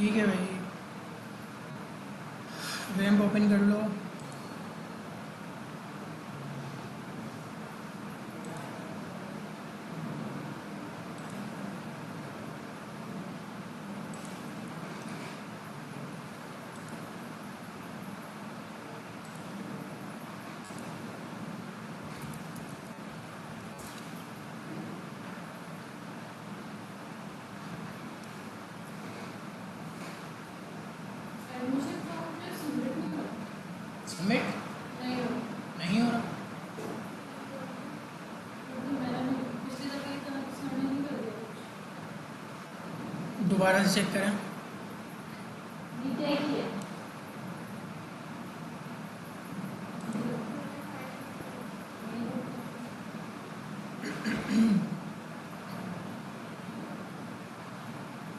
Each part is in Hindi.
ठीक है भाई, रैम्प ओपन कर लो। सबमिट नहीं हो रहा। दोबारा से चेक करें।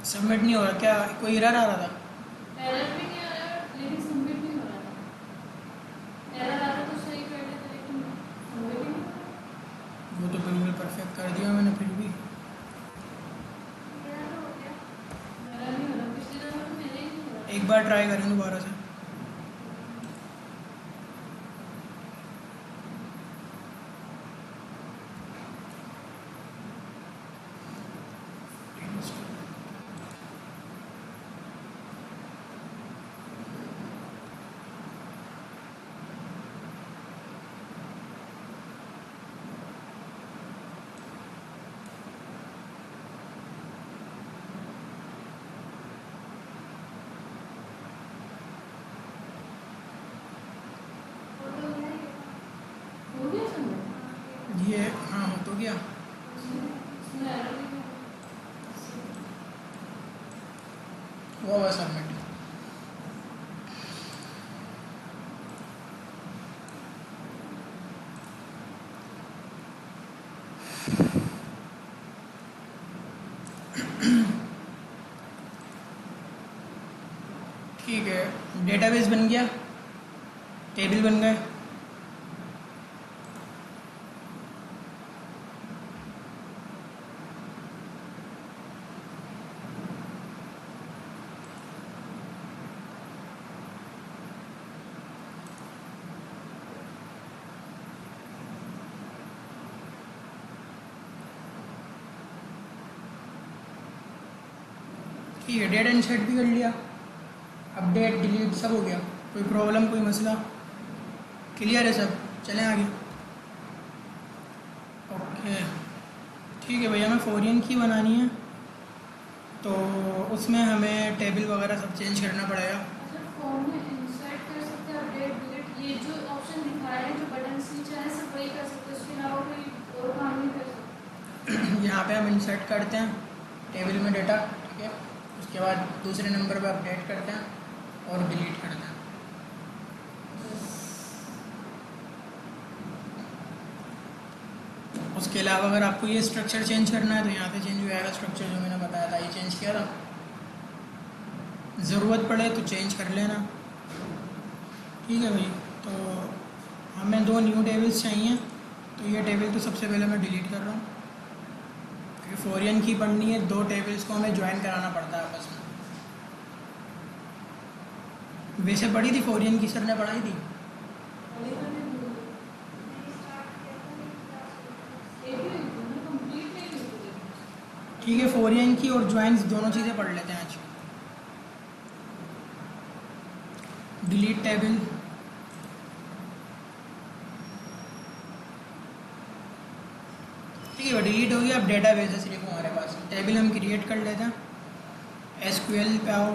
सबमिट नहीं हो रहा क्या? कोई एरर आ रहा था? वो तो बिल्कुल परफेक्ट कर दिया मैंने, फिर भी एक बार ट्राई करें दोबारा से। ये हाँ हो तो गया। वो हुआ सबमिट। ठीक है, डेटाबेस बन गया, टेबल बन गए। ठीक है, डेटा इंसर्ट भी कर लिया, अपडेट डिलीट सब हो गया। कोई प्रॉब्लम, कोई मसला? क्लियर है सब? चलें आगे। ओके ठीक है भैया, हमें फॉरिन की बनानी है तो उसमें हमें टेबल वगैरह सब चेंज करना पड़ेगा। यहाँ पे हम इंसर्ट करते हैं टेबल में डेटा, ठीक है। उसके बाद दूसरे नंबर पे अपडेट करते हैं और डिलीट करते हैं। उसके अलावा अगर आपको ये स्ट्रक्चर चेंज करना है तो यहाँ पे चेंज हो जाएगा। स्ट्रक्चर जो मैंने बताया था ये चेंज किया था, ज़रूरत पड़े तो चेंज कर लेना। ठीक है भाई, तो हमें 2 न्यू टेबल्स चाहिए, तो ये टेबल तो सबसे पहले मैं डिलीट कर रहा हूँ क्योंकि फॉरिन की पढ़नी है। 2 टेबल्स को हमें ज्वाइन कराना पड़ता है आपस में। वैसे पढ़ी थी फॉरिन की, सर ने पढ़ाई थी। ठीक है, फॉरिन की और ज्वाइंस दोनों चीज़ें पढ़ लेते हैं आज। डिलीट टेबल, ठीक है डिलीट हो गया। अब डेटा बेस है सिर्फ हमारे पास। टेबल हम क्रिएट कर लेते हैं, एसक्यूएल पे आओ।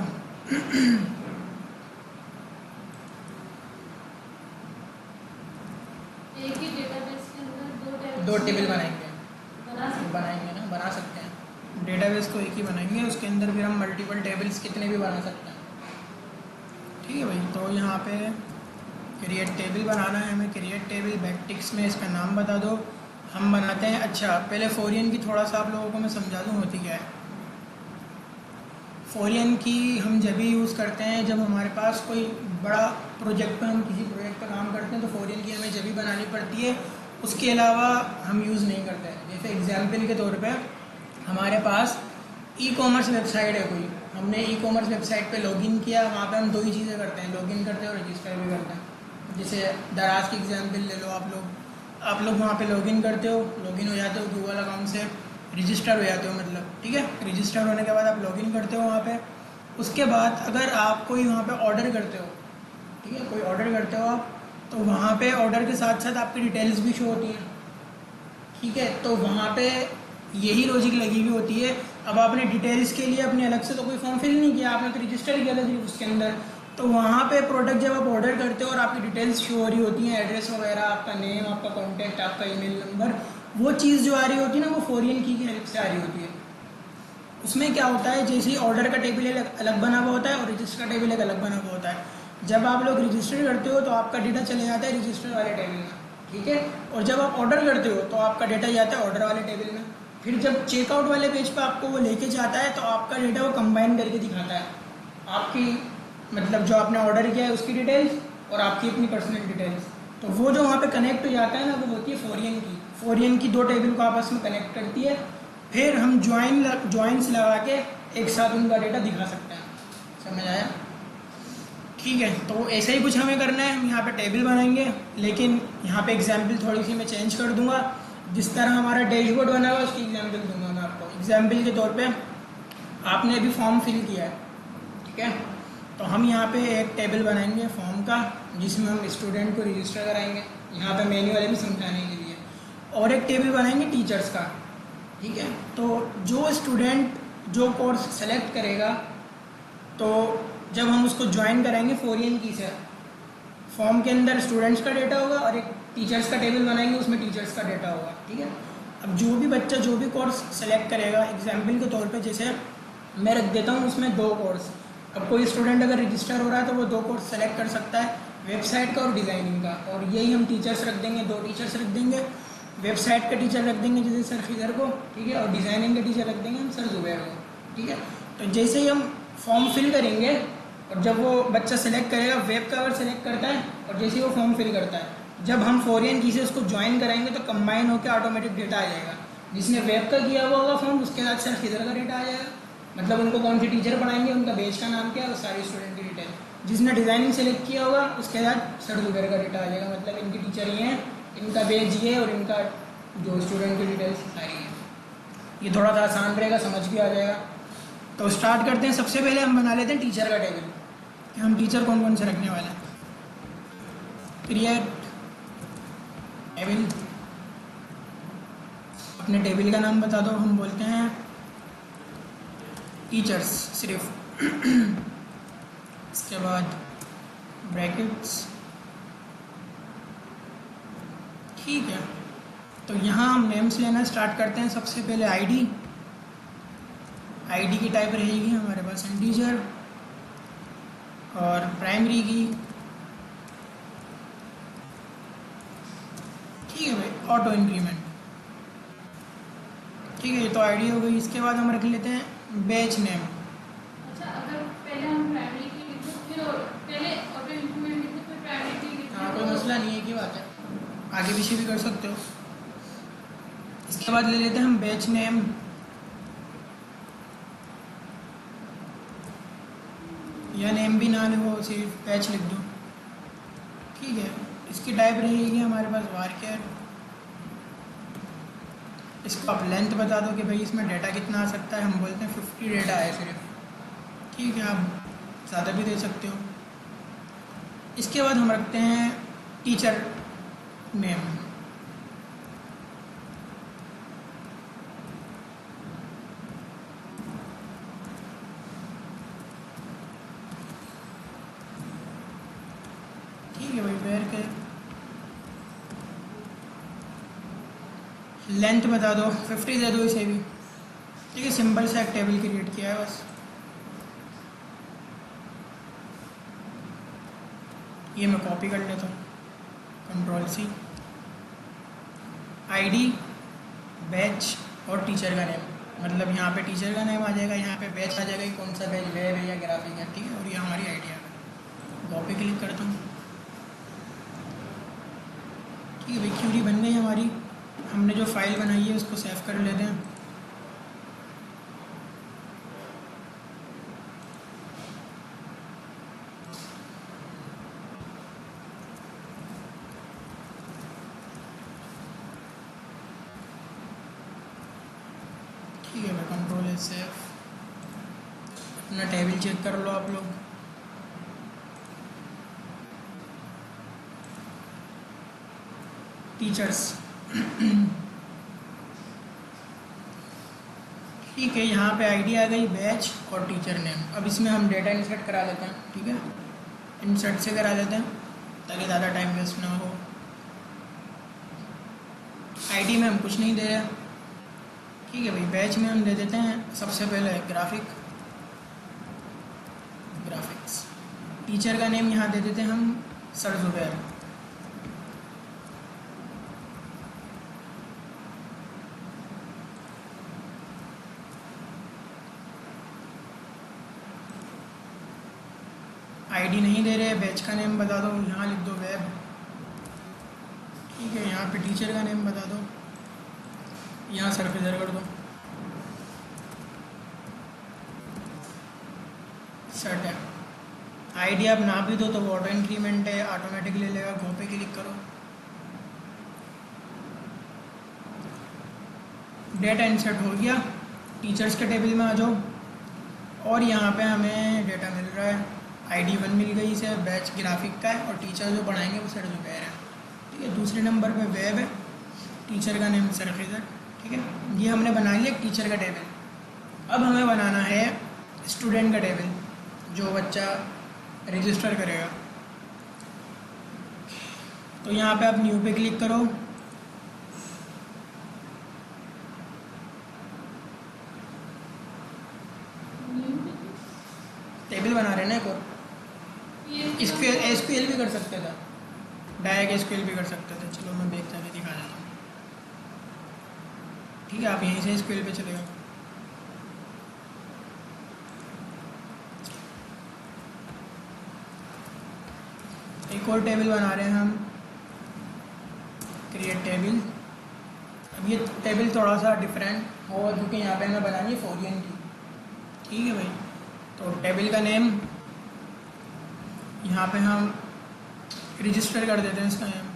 एक ही डेटाबेस के अंदर 2 टेबल बनाएंगे ना, बना सकते हैं। डेटाबेस को एक ही बनाएंगे, उसके अंदर फिर हम मल्टीपल टेबल्स कितने भी बना सकते हैं। ठीक है भाई, तो यहाँ पे क्रिएट टेबल बनाना है हमें। क्रिएट टेबल बैकटिक्स में इसका नाम बता दो, हम बनाते हैं। अच्छा पहले फॉरिन की थोड़ा सा आप लोगों को मैं समझा दूँ होती क्या है। फॉरिन की हम जब भी यूज़ करते हैं जब हमारे पास कोई बड़ा प्रोजेक्ट पर, हम किसी प्रोजेक्ट पर काम करते हैं तो फॉरिन की हमें जब भी बनानी पड़ती है। उसके अलावा हम यूज़ नहीं करते हैं। जैसे एग्जाम्पल के तौर पे हमारे पास ई कॉमर्स वेबसाइट है कोई, हमने ई कॉमर्स वेबसाइट पे लॉगिन किया, वहाँ पे हम दो ही चीज़ें करते हैं, लॉगिन करते हैं और रजिस्टर भी करते हैं। जैसे दराज की एग्जाम्पल ले लो आप लोग वहाँ पे लॉगिन करते हो, लॉगिन हो जाते हो गूगल अकाउंट से, रजिस्टर हो जाते हो मतलब, ठीक है। रजिस्टर होने के बाद आप लॉगिन करते हो वहाँ पे। उसके बाद अगर आप कोई वहाँ पे ऑर्डर करते हो, ठीक है, कोई ऑर्डर करते हो आप, तो वहाँ पे ऑर्डर के साथ साथ आपकी डिटेल्स भी शो होती हैं, ठीक है। तो वहाँ पे यही लॉजिक लगी हुई होती है। अब आपने डिटेल्स के लिए अपने अलग से तो कोई फॉर्म फिल नहीं किया, आपने तो रजिस्टर किया था सिर्फ उसके अंदर। तो वहाँ पे प्रोडक्ट जब आप ऑर्डर करते हो और आपकी डिटेल्स शो हो रही होती हैं, एड्रेस वगैरह, आपका नेम, आपका कॉन्टैक्ट, आपका ईमेल नंबर, वो चीज़ जो आ रही होती है ना, वो फॉरिन की हेल्प से आ रही होती है। उसमें क्या होता है, जैसे ही ऑर्डर का टेबल एक अलग बना हुआ होता है और रजिस्टर का टेबल एक अलग बना हुआ होता है। जब आप लोग रजिस्टर करते हो तो आपका डेटा चले जाता है रजिस्टर वाले टेबल में, ठीक है। और जब आप ऑर्डर करते हो तो आपका डेटा जाता है ऑर्डर वाले टेबल में। फिर जब चेकआउट वाले पेज पर आपको वो लेके जाता है तो आपका डेटा वो कंबाइन करके दिखाता है, आपकी मतलब जो आपने ऑर्डर किया है उसकी डिटेल्स और आपकी अपनी पर्सनल डिटेल्स। तो वो जो वहाँ पे कनेक्ट हो जाता है ना, वो होती है फॉरिन की दो टेबल को आपस में कनेक्ट करती है। फिर हम ज्वाइंस लगा के एक साथ उनका डेटा दिखा सकते हैं। समझ आया? ठीक है, तो ऐसे ही कुछ हमें करना है। हम यहाँ पे टेबल बनाएंगे, लेकिन यहाँ पे एग्जाम्पल थोड़ी सी मैं चेंज कर दूंगा। जिस तरह हमारा डैशबोर्ड बना हुआ है उसकी एग्जाम्पल दूंगा मैं आपको। एग्जाम्पल के तौर पे आपने अभी फॉर्म फिल किया है, ठीक है। तो हम यहाँ पे एक टेबल बनाएंगे फॉर्म का, जिसमें हम स्टूडेंट को रजिस्टर कराएंगे, यहाँ पे मेन्यू वाले भी समझाने के लिए। और एक टेबल बनाएंगे टीचर्स का, ठीक है। तो जो स्टूडेंट जो कोर्स सेलेक्ट करेगा, तो जब हम उसको ज्वाइन कराएंगे फॉरिन की से, फॉर्म के अंदर स्टूडेंट्स का डेटा होगा और एक टीचर्स का टेबल बनाएंगे, उसमें टीचर्स का डेटा होगा, ठीक है। अब जो भी बच्चा जो भी कोर्स सेलेक्ट करेगा, एग्जाम्पल के तौर पे जैसे मैं रख देता हूँ उसमें 2 कोर्स। अब कोई स्टूडेंट अगर रजिस्टर हो रहा है तो वो 2 कोर्स सेलेक्ट कर सकता है, वेबसाइट का और डिज़ाइनिंग का। और यही हम टीचर्स रख देंगे, 2 टीचर्स रख देंगे। वेबसाइट का टीचर रख देंगे जैसे सर खिदर को, ठीक है, और डिज़ाइनिंग का टीचर रख देंगे हम सर जुबैर को, ठीक है। तो जैसे ही हम फॉर्म फिल करेंगे और जब वो बच्चा सेलेक्ट करेगा, वेब का अगर सेलेक्ट करता है और जैसे ही वो फॉर्म फिल करता है, जब हम फॉरिन की से उसको ज्वाइन कराएंगे तो कंबाइन होकर ऑटोमेटिक डेटा आ जाएगा। जिसने वेब का किया हुआ होगा फॉर्म, उसके साथ सर खिदर का डेटा आ जाएगा, मतलब उनको कौन सी टीचर पढ़ाएंगे, उनका बेच का नाम क्या है और सारी स्टूडेंट की डिटेल। जिसने डिज़ाइनिंग सेलेक्ट किया होगा उसके साथ सर जुबैर का डेटा आ जाएगा, मतलब इनकी टीचर ये हैं, इनका बेच ये और इनका जो स्टूडेंट की डिटेल्स सारी है। ये थोड़ा सा आसान रहेगा, समझ भी आ जाएगा। तो स्टार्ट करते हैं। सबसे पहले हम बना लेते हैं टीचर का टेबल कि हम टीचर कौन कौन से रखने वाले हैं। क्रिएट टेबल, अपने टेबल का नाम बता दो, हम बोलते हैं टीचर्स सिर्फ। इसके बाद ब्रैकेट्स, ठीक है। तो यहाँ हम नेम्स लेना स्टार्ट करते हैं। सबसे पहले आईडी की टाइप रहेगी हमारे पास इंटीजर, और प्राइमरी की, ठीक है भाई, ऑटो इंक्रीमेंट, ठीक है। ये तो आईडी हो गई। इसके बाद हम रख लेते हैं बैच नेम। अच्छा, अगर पहले हम प्राइमरी की लिखो फिर पहले ऑटो इंक्रीमेंट लिखो फिर प्राइमरी की लिखो, हाँ, कोई मसला नहीं है, की बात है, आगे पीछे भी कर सकते हो। इसके बाद ले लेते हैं हम बैच नेम, या नेम भी ना लिखो, सिर्फ बैच लिख दो, ठीक है। इसकी टाइप रहेगी हमारे पास वारकेर। इसको आप लेंथ बता दो कि भाई इसमें डेटा कितना आ सकता है। हम बोलते हैं 50 डेटा है सिर्फ, ठीक है, आप ज़्यादा भी दे सकते हो। इसके बाद हम रखते हैं टीचर नेम, ठीक है भाई। वेयर के लेंथ बता दो, 50 दे दो इसे भी, ठीक है। सिंपल सा एक टेबल क्रिएट किया है बस। ये मैं कॉपी कर लेता हूँ, Ctrl+C। आईडी, बैच और टीचर का नेम, मतलब यहाँ पे टीचर का नेम आ जाएगा, यहाँ पे बैच आ जाएगा कि कौन सा बैच, वेब है या ग्राफिक है, ठीक है। और ये हमारी आईडी आ गई। कॉपी क्लिक करता हूँ, ठीक है भाई। क्यूरी बन गई हमारी। हमने जो फाइल बनाई है उसको सेव कर लेते हैं। सेफ, अपना टेबल चेक कर लो आप लोग। टीचर्स ठीक है, यहाँ पे आईडी आ गई, बैच और टीचर नेम। अब इसमें हम डेटा इंसर्ट करा लेते हैं, ठीक है, इंसर्ट से करा लेते हैं ताकि ज़्यादा टाइम वेस्ट ना हो। आईडी में हम कुछ नहीं दे रहे, ठीक है भाई। बैच में हम दे देते हैं सबसे पहले ग्राफिक्स। टीचर का नेम यहाँ दे देते हैं हम सर जुबैर। आईडी नहीं दे रहे, बैच का नेम बता दो, यहाँ लिख दो वेब, ठीक है। यहाँ पे टीचर का नेम बता दो, यहाँ सरफेजर कर दो, सेट है। आईडी आप ना भी दो तो वो ऑटो इंक्रीमेंट है, ऑटोमेटिक ले लेगा। गो पे क्लिक करो, डेटा इंसर्ट हो गया। टीचर्स के टेबल में आ जाओ और यहाँ पे हमें डेटा मिल रहा है, आईडी 1 मिल गई इसे, बैच ग्राफिक का है और टीचर जो पढ़ाएंगे वो सर जुबैर है, ठीक है। दूसरे नंबर पे वेब है, टीचर का नेम सरफेजर, ठीक है। ये हमने बना लिया टीचर का टेबल। अब हमें बनाना है स्टूडेंट का टेबल, जो बच्चा रजिस्टर करेगा। तो यहाँ पे आप न्यू पे क्लिक करो, टेबल बना रहे हैं ना एक और। एसक्यूएल भी कर सकते थे, डायरेक्ट एसक्यूएल भी कर सकते थे। चलो मैं बैक जाके दिखा देता हूँ, ठीक है। आप यहीं से एसक्यूएल पे चले जाओ। एक और टेबल बना रहे हैं हम, क्रिएट टेबल। अब ये टेबल थोड़ा सा डिफरेंट होगा क्योंकि यहाँ पे हमें बनानी है फोरियन की, ठीक है भाई। तो टेबल का नेम यहाँ पे हम रजिस्टर कर देते हैं, इसका नेम।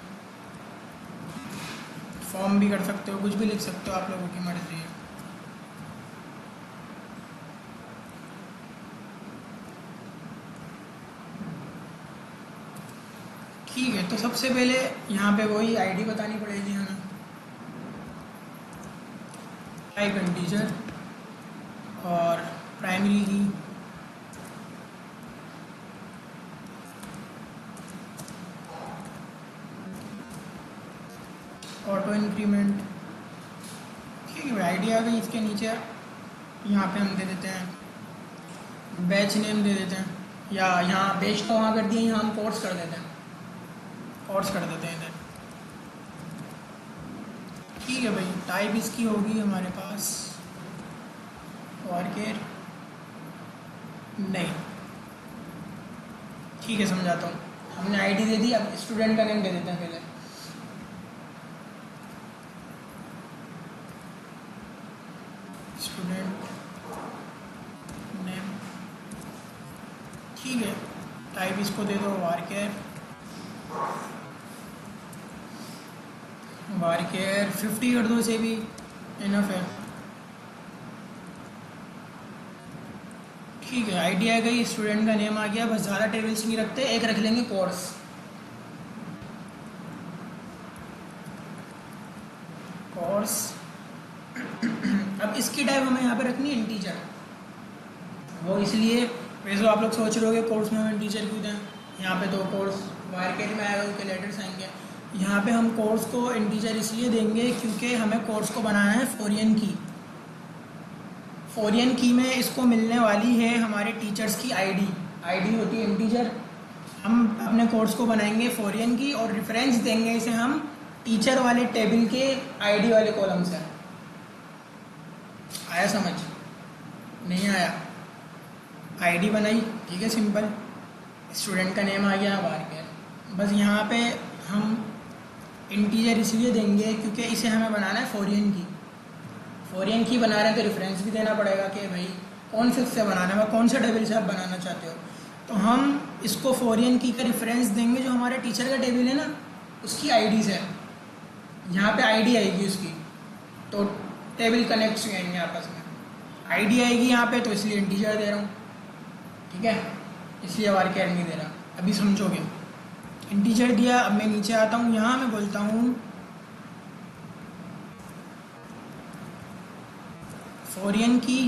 फॉर्म भी कर सकते हो, कुछ भी लिख सकते हो, आप लोगों की मर्जी है। ठीक है, तो सबसे पहले यहाँ पे वही आईडी बतानी पड़ेगी हमें, टाइप इंटीजर और प्राइमरी की। ऑटो इंक्रीमेंट, ठीक है। आईडी आ गई, इसके नीचे यहाँ पे हम दे देते हैं बैच नेम दे देते हैं, या यहाँ बैच तो वहाँ कर दिए, यहाँ हम कोर्स कर देते हैं, कोर्स कर देते हैं इधर, ठीक है भाई। टाइप इसकी होगी हमारे पास वर्केर नहीं, ठीक है, समझाता हूँ। हमने आईडी दे दी, अब स्टूडेंट का नेम दे देते हैं पहले। स्टूडेंट नेम, ठीक है। टाइप इसको दे दो वारकेर 50 कर दो, इसे भी इनफ है, ठीक है। आईडी आ गई, स्टूडेंट का नेम आ गया। बस ज़्यादा टेबल्स नहीं रखते, एक रख लेंगे कोर्स। अब इसकी टाइप हमें यहाँ पे रखनी है इंटीजर। वो इसलिए, वैसे आप लोग सोच रहे हो कोर्स में हम इंटीजर क्यों दें, यहाँ पे 2 कोर्स मार्केट में आएगा, उसके लेटर्स आएंगे। यहाँ पे हम कोर्स को इंटीजर इसलिए देंगे क्योंकि हमें कोर्स को बनाना है फोरियन की। फोरियन की में इसको मिलने वाली है हमारे टीचर्स की आईडी होती है इंटीजर। हम अपने कोर्स को बनाएंगे फोरियन की और रेफरेंस देंगे इसे हम टीचर वाले टेबल के आईडी वाले कॉलम से। आया समझ? नहीं आया? आईडी बनाई, ठीक है, सिंपल। स्टूडेंट का नेम आ गया वारकेर। बस यहाँ पे हम इंटीजर इसलिए देंगे क्योंकि इसे हमें बनाना है फोरियन की। फोरियन की बना रहे हैं तो रेफरेंस भी देना पड़ेगा कि भाई कौन से उससे बनाना है, कौन से टेबल से आप बनाना चाहते हो। तो हम इसको फोरियन की का रेफरेंस देंगे जो हमारे टीचर का टेबल है ना, उसकी आईडीज़ है। यहाँ पे आईडी आएगी उसकी, तो टेबल कनेक्ट जाएंगे आपस में। आईडी आएगी यहाँ पे, तो इसलिए इंटीजर दे रहा हूँ, ठीक है, इसलिए वार्चर नहीं दे रहा। अभी समझोगे। इंटीजर दिया, अब मैं नीचे आता हूँ, यहाँ मैं बोलता हूँ फॉरिन की,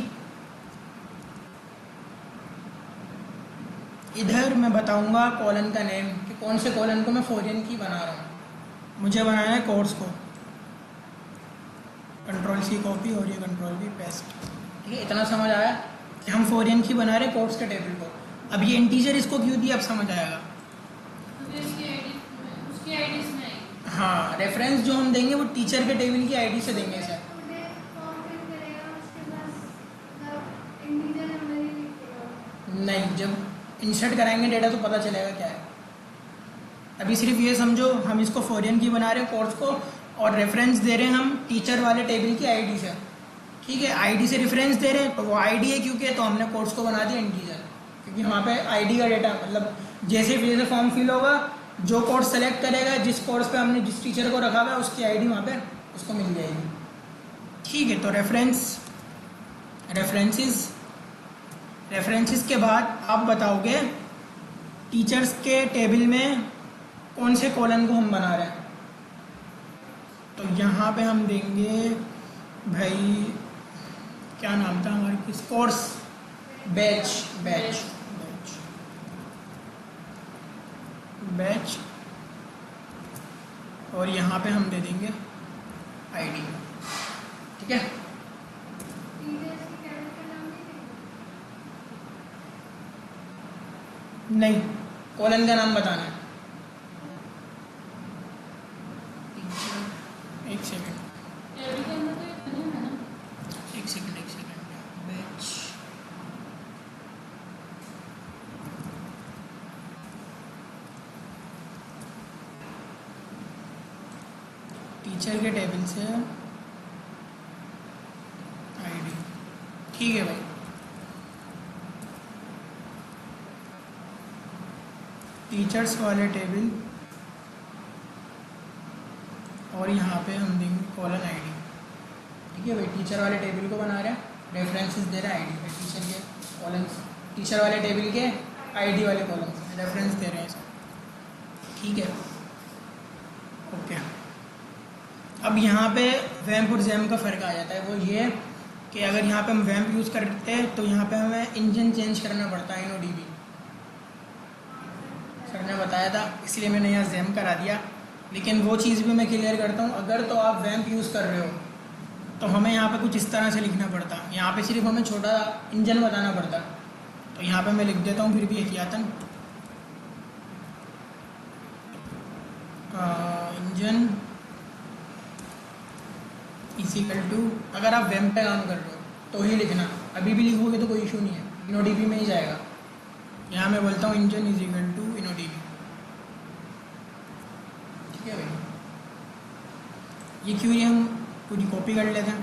इधर मैं बताऊंगा कॉलन का नेम कि कौन से कॉलन को मैं फॉरिन की बना रहा हूँ। मुझे बनाना है कोर्स को, कंट्रोल सी कॉपी और ये कंट्रोल वी पेस्ट, ठीक है। इतना समझ आया कि हम फॉरिन की बना रहे हैं कोर्स के टेबल को। अब ये इंटीजर इसको क्यों दिया, अब समझ आएगा। तो उसकी आईडी इसमें आएगी। हाँ, रेफरेंस जो हम देंगे वो टीचर के टेबल की आईडी से देंगे सर। नहीं, जब इंसर्ट कराएंगे डेटा तो पता चलेगा क्या है। अभी सिर्फ ये समझो, हम इसको फॉरिन की बना रहे हैं कोर्स को, और रेफरेंस दे रहे हैं हम टीचर वाले टेबल की आईडी से, ठीक है। आईडी से रेफरेंस दे रहे हैं, तो वो आईडी है क्योंकि, तो हमने कोर्स को बना दिया इंटीजर, क्योंकि वहाँ पे आईडी का डेटा, मतलब जैसे फॉर्म फिल होगा, जो कोर्स सेलेक्ट करेगा, जिस कोर्स पे हमने जिस टीचर को रखा हुआ है, उसकी आईडी वहाँ पे उसको मिल जाएगी, ठीक है। तो रेफरेंसेस के बाद आप बताओगे टीचर्स के टेबल में कौन से कॉलम को हम बना रहे हैं। तो यहाँ पे हम देंगे भाई, क्या नाम था हमारे किस कोर्स, बैच, और यहाँ पे हम दे देंगे आईडी, ठीक है। नहीं, कॉलन का नाम बताना है। एक सेकंड, बैच, टीचर के टेबल से आईडी, ठीक है भाई। टीचर्स वाले टेबल, और यहाँ पे हम देंगे कॉलन आईडी, ठीक है भाई। टीचर वाले टेबल को बना रहे हैं, रेफरेंसेस दे रहे हैं आईडी पे, टीचर के कॉलम्स, टीचर वाले टेबल के आईडी वाले कॉलम्स रेफरेंस दे रहे हैं इसको, ठीक है, ओके। अब यहाँ पे वैम्प और जैम का फ़र्क आ जाता है, वो ये कि अगर यहाँ पे हम वैम्प यूज़ करते हैं तो यहाँ पे हमें इंजन चेंज करना पड़ता है, InnoDB सर ने बताया था, इसलिए मैंने यहाँ जैम करा दिया। लेकिन वो चीज़ भी मैं क्लियर करता हूँ, अगर तो आप वैम्प यूज़ कर रहे हो तो हमें यहाँ पे कुछ इस तरह से लिखना पड़ता, यहाँ पे सिर्फ हमें छोटा इंजन बताना पड़ता। तो यहाँ पे मैं लिख देता हूँ फिर भी एहतियातन, इंजन इक्वल टू, अगर आप वैम्प पे काम कर रहे हो तो ही लिखना, अभी भी लिखोगे तो कोई इशू नहीं है, InnoDB में ही जाएगा। यहाँ मैं बोलता हूँ engine is equal to InnoDB, ठीक है भाई। ये क्वेरी हम पूरी कॉपी कर लेते हैं,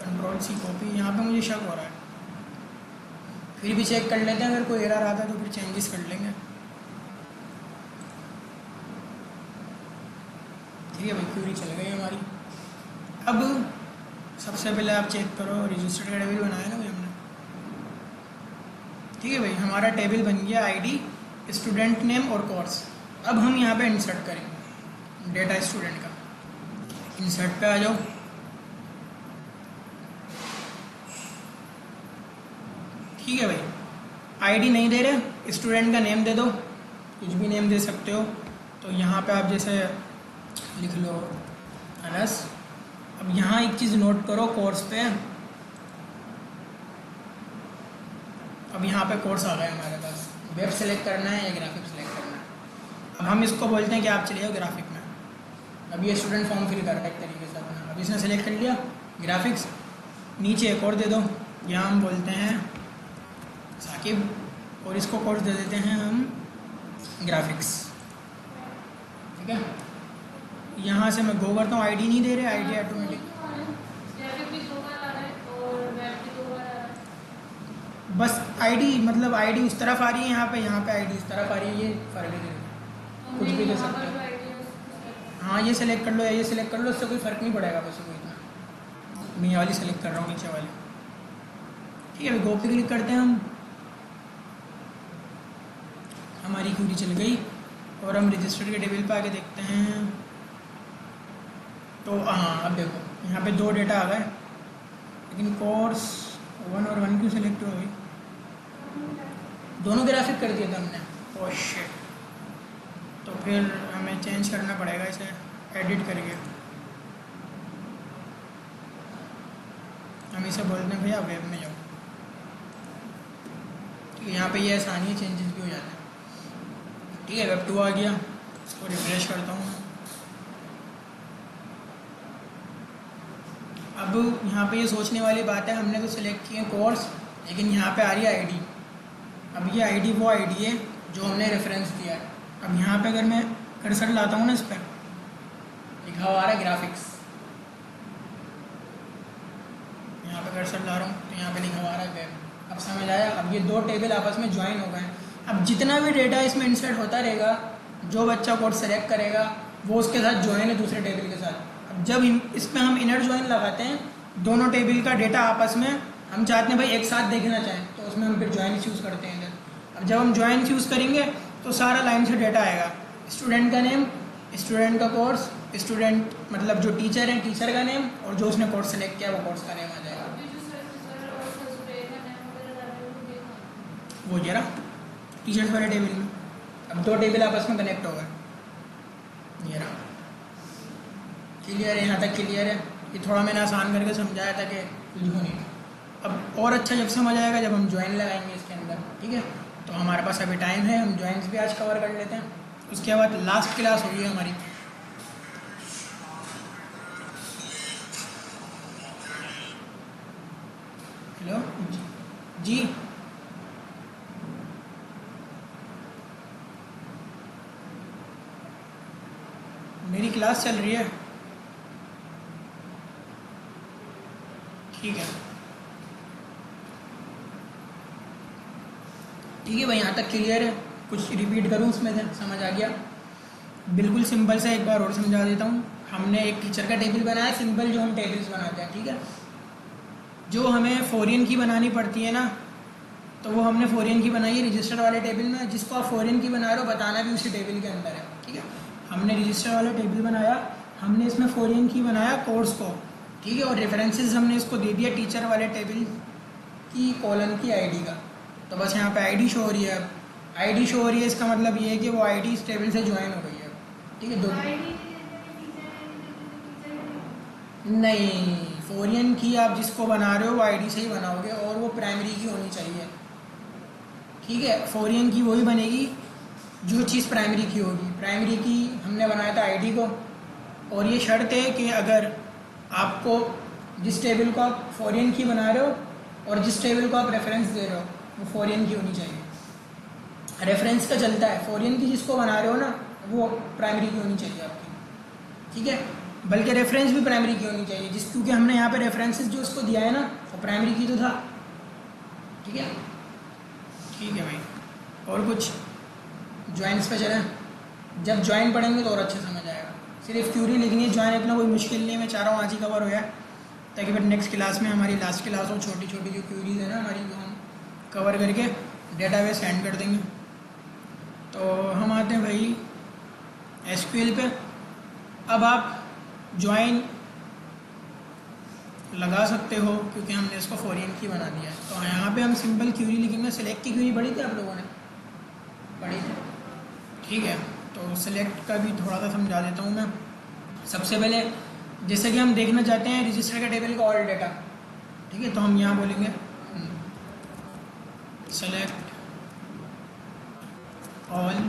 कंट्रोल सी कॉपी। यहाँ पे मुझे शक हो रहा है, फिर भी चेक कर लेते हैं, अगर कोई एरर आता है तो फिर चेंजेस कर लेंगे, ठीक है भाई। क्वेरी चल गई हमारी। अब सबसे पहले आप चेक करो, रजिस्टर्ड का टेबल बनाया ना भाई हमने, ठीक है भाई। हमारा टेबल बन गया आईडी, स्टूडेंट नेम और कोर्स। अब हम यहाँ पे इंसर्ट करेंगे डेटा स्टूडेंट का, इंसर्ट पे आ जाओ, ठीक है भाई। आईडी नहीं दे रहे, स्टूडेंट का नेम दे दो, कुछ भी नेम दे सकते हो। तो यहाँ पे आप जैसे लिख लो अनस। अब यहाँ एक चीज़ नोट करो कोर्स पे, अब यहाँ पे कोर्स आ गया हमारे पास, वेब सेलेक्ट करना है या ग्राफिक सेलेक्ट करना है। अब हम इसको बोलते हैं कि आप चलिए ग्राफिक में। अब ये स्टूडेंट फॉर्म फिल कर रहा है एक तरीके से अपना, अब इसने सेलेक्ट कर लिया ग्राफिक्स, नीचे एक और दे दो, यहाँ हम बोलते हैं साकिब, और इसको कोर्स दे देते हैं हम ग्राफिक्स, ठीक है। यहाँ से मैं गो करता हूँ, आईडी नहीं दे रहे, आईडी ऑटोमेटिक, बस आईडी मतलब आईडी उस तरफ आ रही है यहाँ पे आईडी इस तरफ आ रही है, ये फर्क है, कुछ भी दे सकते हैं। हाँ ये सेलेक्ट कर लो या ये सेलेक्ट कर लो, उससे कोई फ़र्क नहीं पड़ेगा बस कोई इतना। मैं ये वाली सेलेक्ट कर रहा हूँ नीचे वाली। ठीक है, अभी गो पे क्लिक करते हैं हम, हमारी क्यूरी चल गई और हम रजिस्टर के टेबल पे आके देखते हैं। तो हाँ अब देखो यहाँ पे 2 डेटा आ गए, लेकिन कोर्स 1 और 1 क्यों सेलेक्ट हो गई? दोनों ग्राफिक कर दिए थे हमने। ओह शिट, तो फिर हमें चेंज करना पड़ेगा इसे एडिट करके। हम इसे बोलते हैं भैया वेब में जाओ। ठीक है, यहाँ पे ये आसानी चेंजेस भी हो जाते हैं। ठीक है, वेब 2 आ गया, इसको रिफ्रेश करता हूँ। अब यहाँ पे ये सोचने वाली बात है, हमने तो सिलेक्ट किए कोर्स, लेकिन यहाँ पे आ रही है आईडी। अब ये आईडी वो आईडी है जो हमने रेफरेंस दिया है। अब यहाँ पे अगर मैं कर्सर लाता हूँ ना, इस पर लिखा हुआ आ रहा है ग्राफिक्स, यहाँ पे कर्सर ला रहा हूँ तो यहाँ पे लिखा हुआ आ रहा है वेब। अब समझ आया? अब ये 2 टेबल आपस में ज्वाइन हो गए। अब जितना भी डेटा इसमें इंसर्ट होता रहेगा, जो बच्चा कोड सेलेक्ट करेगा वो उसके साथ ज्वाइन है दूसरे टेबल के साथ। अब जब इसमें हम इनर ज्वाइन लगाते हैं, दोनों टेबल का डेटा आपस में हम चाहते हैं भाई एक साथ देखना चाहें, तो उसमें हम फिर ज्वाइन यूज़ करते हैं इधर। अब जब हम ज्वाइन यूज़ करेंगे तो सारा लाइन से डेटा आएगा, स्टूडेंट का नेम, स्टूडेंट का कोर्स, स्टूडेंट मतलब जो टीचर है टीचर का नेम, और जो उसने कोर्स सेलेक्ट किया वो कोर्स का नेम आ जाएगा। वो जरा टीचर्स वाले टेबल में अब 2 टेबल आपस में कनेक्ट हो गए। ये रहा, क्लियर है? यहाँ तक क्लियर है? ये थोड़ा मैंने आसान करके समझाया था कि कुछ हो नहीं। अब और अच्छा जब समझ आएगा जब हम ज्वाइन लगाएंगे इसके अंदर। ठीक है, तो हमारे पास अभी टाइम है, हम ज्वाइंस भी आज कवर कर लेते हैं। उसके बाद लास्ट क्लास होगी हमारी। हेलो जी, मेरी क्लास चल रही है। ठीक है, ठीक है भाई, यहाँ तक क्लियर है? कुछ रिपीट करूँ उसमें से? समझ आ गया? बिल्कुल सिंपल से एक बार और समझा देता हूँ। हमने एक टीचर का टेबल बनाया, सिंपल जो हम टेबल्स बनाते हैं। ठीक है, जो हमें फॉरेन की बनानी पड़ती है ना, तो वो हमने फॉरेन की बनाई है रजिस्टर वाले टेबल में। जिसको आप फॉरेन की बना रहे हो बताना भी उसी टेबल के अंदर है। ठीक है, हमने रजिस्टर वाला टेबल बनाया, हमने इसमें फॉरेन की बनाया कोर्स को। ठीक है, और रेफरेंसेस हमने इसको दे दिया टीचर वाले टेबल की कॉलम की आईडी का। तो बस यहाँ पे आईडी शो हो रही है। अब आईडी शो हो रही है, इसका मतलब ये है कि वो आईडी इस टेबल से ज्वाइन हो गई है। ठीक है, नहीं, फॉरेन की आप जिसको बना रहे हो वो आईडी से ही बनाओगे, और वो प्राइमरी की होनी चाहिए। ठीक है, फॉरेन की वही बनेगी जो चीज़ प्राइमरी की होगी। प्राइमरी की हमने बनाया था आईडी को, और ये शर्त है कि अगर आपको जिस टेबल को आप फॉरेन की बना रहे हो और जिस टेबल को आप रेफरेंस दे रहे हो वो फॉरेन की होनी चाहिए। रेफरेंस का चलता है, फॉरेन की जिसको बना रहे हो ना वो प्राइमरी की होनी चाहिए आपकी। ठीक है, बल्कि रेफरेंस भी प्राइमरी की होनी चाहिए, क्योंकि हमने यहाँ पे रेफरेंसेस जो उसको दिया है ना वो प्राइमरी की तो था। ठीक है, ठीक है भाई, और कुछ ज्वाइंस पे चलें? जब ज्वाइन पढ़ेंगे तो और अच्छे समझ आएगा। सिर्फ क्यूरी लिखनी है, ज्वाइन इतना कोई मुश्किल नहीं है। मैं चाह रहा हूँ आज ही कवर हो जाए, ताकि फिर नेक्स्ट क्लास में हमारी लास्ट क्लास हो, छोटी छोटी जो क्यूरीज है ना हमारी, जो हम कवर करके डेटाबेस सेंड कर देंगे। तो हम आते हैं भाई एसक्यूएल पे। अब आप ज्वाइन लगा सकते हो क्योंकि हमने इसको फॉरेन की बना दिया है। तो यहाँ पे हम सिंपल क्यूरी लिखेंगे। सिलेक्ट की क्यूरी पढ़ी थी आप लोगों ने? पढ़ी थी। ठीक है, तो सिलेक्ट का भी थोड़ा सा समझा देता हूँ मैं। सबसे पहले जैसे कि हम देखना चाहते हैं रजिस्टर का टेबल का ऑल डेटा। ठीक है, तो हम यहाँ बोलेंगे सेलेक्ट ऑल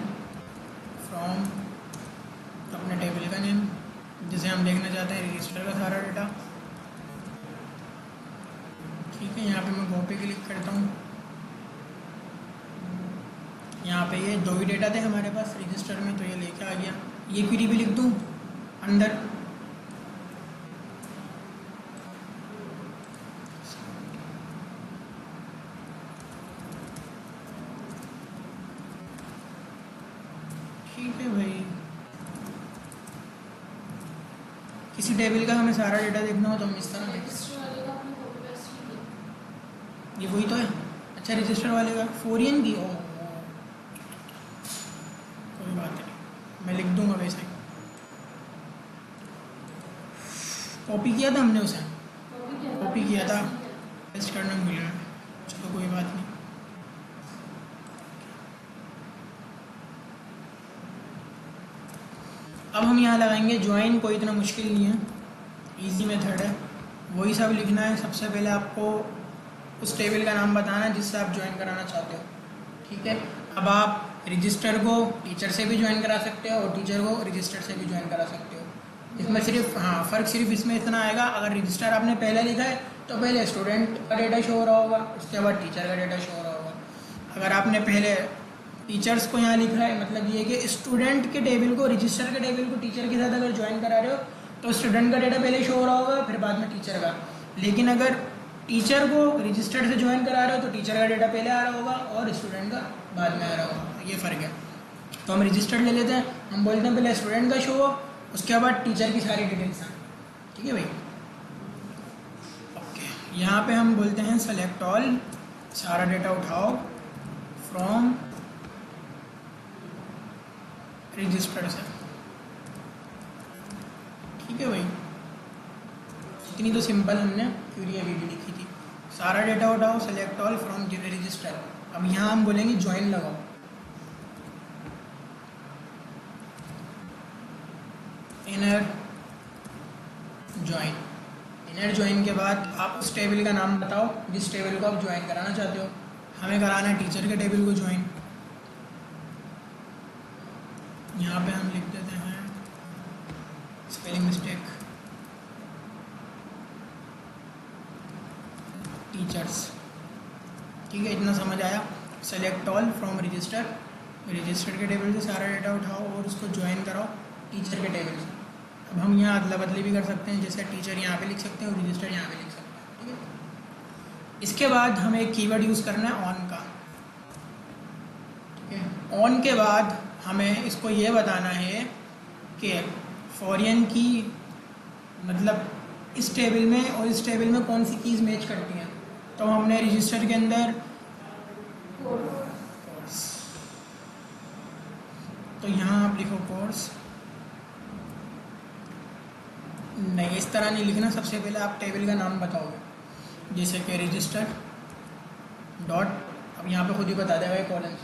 फ्रॉम अपने टेबल का नेम, जिसे हम देखना चाहते हैं रजिस्टर का सारा डेटा। ठीक है, यहाँ पे मैं गो पे क्लिक करता हूँ। यहाँ पे ये 2 ही डेटा थे हमारे पास रजिस्टर में, तो ये लेके आ गया। ये क्वेरी भी लिख दूँ अंदर। ठीक है भाई, किसी टेबल का हमें सारा डेटा देखना हो तो हम इस तरह देखें। रजिस्टर वाले का अपने कॉपी पेस्ट ही किया। ये वही तो है। अच्छा रजिस्टर वाले का फोरियन की, ओ कोई बात नहीं, मैं लिख दूंगा वैसे। कॉपी किया था हमने उसे, कॉपी किया था, पेस्ट करना भूल गया। चलो कोई बात नहीं। अब हम यहाँ लगाएंगे ज्वाइन, कोई इतना मुश्किल नहीं है, इजी मेथड है। वही सब लिखना है। सबसे पहले आपको उस टेबल का नाम बताना है जिससे आप ज्वाइन कराना चाहते हो, ठीक है। अब आप रजिस्टर को टीचर से भी ज्वाइन करा सकते हो और टीचर को रजिस्टर से भी ज्वाइन करा सकते हो। इसमें सिर्फ फ़र्क सिर्फ इसमें इतना आएगा, अगर रजिस्टर आपने पहले लिखा है तो पहले स्टूडेंट का डेटा शो हो रहा होगा, उसके बाद टीचर का डेटा शो हो रहा होगा। अगर आपने पहले टीचर्स को यहाँ लिखा है, मतलब ये कि स्टूडेंट के टेबल को, रजिस्टर के टेबल को टीचर के साथ अगर ज्वाइन करा रहे हो तो स्टूडेंट का डेटा पहले शो हो रहा होगा, फिर बाद में टीचर का। लेकिन अगर टीचर को रजिस्टर से ज्वाइन करा रहे हो तो टीचर का डेटा पहले आ रहा होगा और स्टूडेंट का बाद में आ रहा होगा, ये फ़र्क है। तो हम रजिस्टर्ड ले लेते हैं, हम बोलते हैं पहले स्टूडेंट का शो हो, उसके बाद टीचर की सारी डिटेल्स आए, ठीक है भाई। ओके, यहाँ पे हम बोलते हैं सेलेक्ट ऑल, सारा डेटा उठाओ फ्रॉम रजिस्टर्ड से, ठीक है भाई। इतनी तो सिंपल हमने क्यूरी वीडियो लिखी थी। सारा डेटा उठाओ, सेलेक्ट ऑल फ्रॉम रजिस्टर। अब यहाँ हम बोलेंगे ज्वाइन लगाओ, इनर ज्वाइन। इनर ज्वाइन के बाद आप उस टेबल का नाम बताओ जिस टेबल को आप ज्वाइन कराना चाहते हो। हमें कराना है टीचर के टेबल को ज्वाइन। यहाँ पे हम लिख देते हैं स्पेलिंग मिस्टेक, टीचर्स, ठीक है। इतना समझ आया। Select all from register, register के टेबल से सारा डेटा उठाओ और उसको ज्वाइन कराओ टीचर के टेबल से। अब हम यहाँ अदला बदली भी कर सकते हैं, जैसे टीचर यहाँ पे लिख सकते हैं और रजिस्टर यहाँ पे लिख सकते हैं, ठीक है। इसके बाद हमें एक कीवर्ड यूज़ करना है ऑन का, ठीक है। ऑन के बाद हमें इसको ये बताना है कि फॉरियन की मतलब इस टेबल में और इस टेबल में कौन सी कीज़ मैच करती हैं। तो हमने रजिस्टर के अंदर कोर्स, तो यहाँ आप लिखो कोर्स। नहीं, इस तरह नहीं लिखना। सबसे पहले आप टेबल का नाम बताओगे, जैसे कि रजिस्टर डॉट, अब यहाँ पे खुद ही बता देगा कॉलम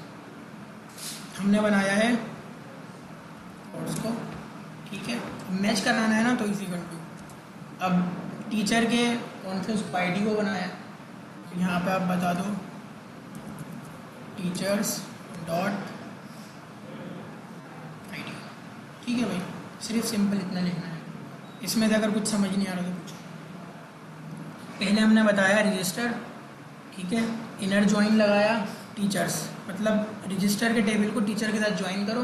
हमने बनाया है कोर्स को, ठीक है। मैच कराना है ना तो इसी कर दो। अब टीचर के कौन से उस आईडी को बनाया, तो यहाँ पे आप बता दो टीचर्स डॉट आईडी, ठीक है भाई। सिर्फ सिंपल इतना लिखना है। इसमें से अगर कुछ समझ नहीं आ रहा तो पूछो। पहले हमने बताया रजिस्टर, ठीक है। इनर ज्वाइन लगाया टीचर्स, मतलब रजिस्टर के टेबल को टीचर के साथ ज्वाइन करो,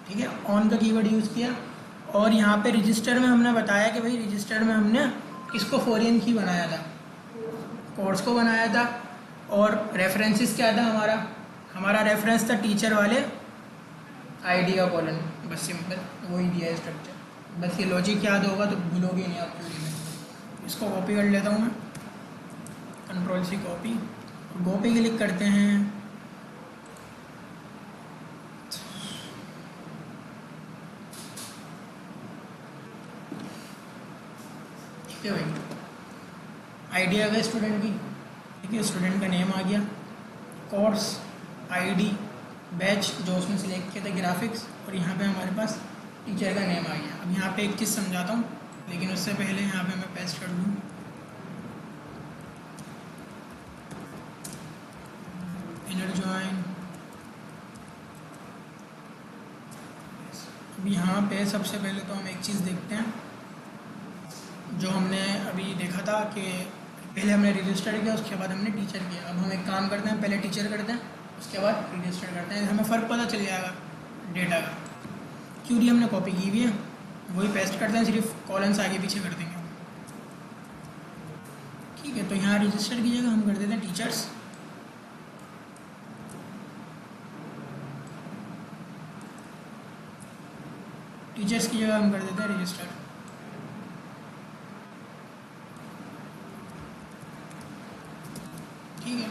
ठीक है। ऑन का कीवर्ड यूज़ किया और यहाँ पे रजिस्टर में हमने बताया कि भाई रजिस्टर में हमने किसको फॉरियन की बनाया था, कोर्स को बनाया था। और रेफरेंसेस क्या था हमारा रेफरेंस था टीचर वाले आईडी का कॉलम, बस सिंपल वही दिया है स्ट्रक्चर। बस ये लॉजिक याद होगा तो भूलोगे नहीं आप क्यूरी में। इसको कॉपी कर लेता हूँ मैं, control C copy, copy click करते हैं। ठीक है भाई, आईडी आ गया स्टूडेंट की, ठीक है। स्टूडेंट का नेम आ गया, कोर्स, आईडी, बैच जो उसमें सिलेक्ट किया था, ग्राफिक्स, और यहाँ पे हमारे पास टीचर का नेम आ गया। अब यहाँ पे एक चीज़ समझाता हूँ, लेकिन उससे पहले यहाँ पे मैं पेस्ट कर दूँ इनर ज्वाइन। अब यहाँ पे सबसे पहले तो हम एक चीज़ देखते हैं जो हमने अभी देखा था कि पहले हमने रजिस्टर किया, उसके बाद हमने टीचर किया। अब हम एक काम करते हैं, पहले टीचर करते हैं, उसके बाद रजिस्टर करते हैं। हमें फ़र्क पता चल जाएगा डेटा का। क्यूरी हमने कॉपी की हुई है, वही पेस्ट करते हैं, सिर्फ कॉलम्स आगे पीछे कर देंगे, ठीक है। तो यहाँ रजिस्टर की जगह हम कर देते हैं टीचर्स, टीचर्स की जगह हम कर देते हैं रजिस्टर, ठीक है।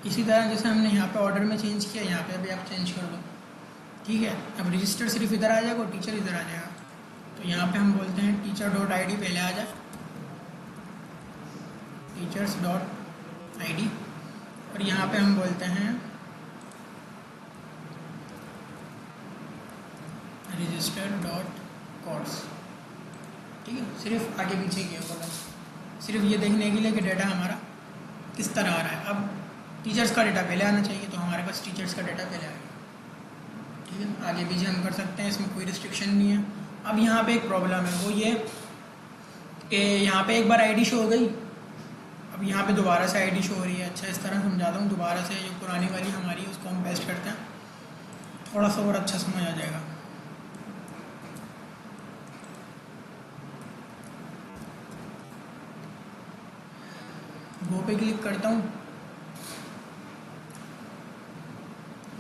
इसी तरह जैसे हमने यहाँ पे ऑर्डर में चेंज किया, यहाँ पे भी आप चेंज कर दो। ठीक है, अब रजिस्टर सिर्फ इधर आ जाएगा और टीचर इधर आ जाएगा। तो यहाँ पे हम बोलते हैं teacher.id पहले आ जाए, teachers.id, और यहाँ पे हम बोलते हैं register.course। ठीक है, सिर्फ आगे पीछे किया होगा, सिर्फ ये देखने के लिए कि डेटा हमारा किस तरह आ रहा है। अब टीचर्स का डेटा पहले आना चाहिए, तो हमारे पास टीचर्स का डेटा पहले आएगा। ठीक है, आगे पीछे हम कर सकते हैं, इसमें कोई रिस्ट्रिक्शन नहीं है। अब यहाँ पे एक प्रॉब्लम है, वो ये कि यहाँ पे एक बार आईडी शो हो गई, अब यहाँ पे दोबारा से आईडी शो हो रही है। अच्छा, इस तरह समझाता हूँ, दोबारा से जो पुरानी वाली हमारी है उसको हम पेस्ट करते हैं, थोड़ा सा और अच्छा समझ आ जाएगा। गो पे क्लिक करता हूँ।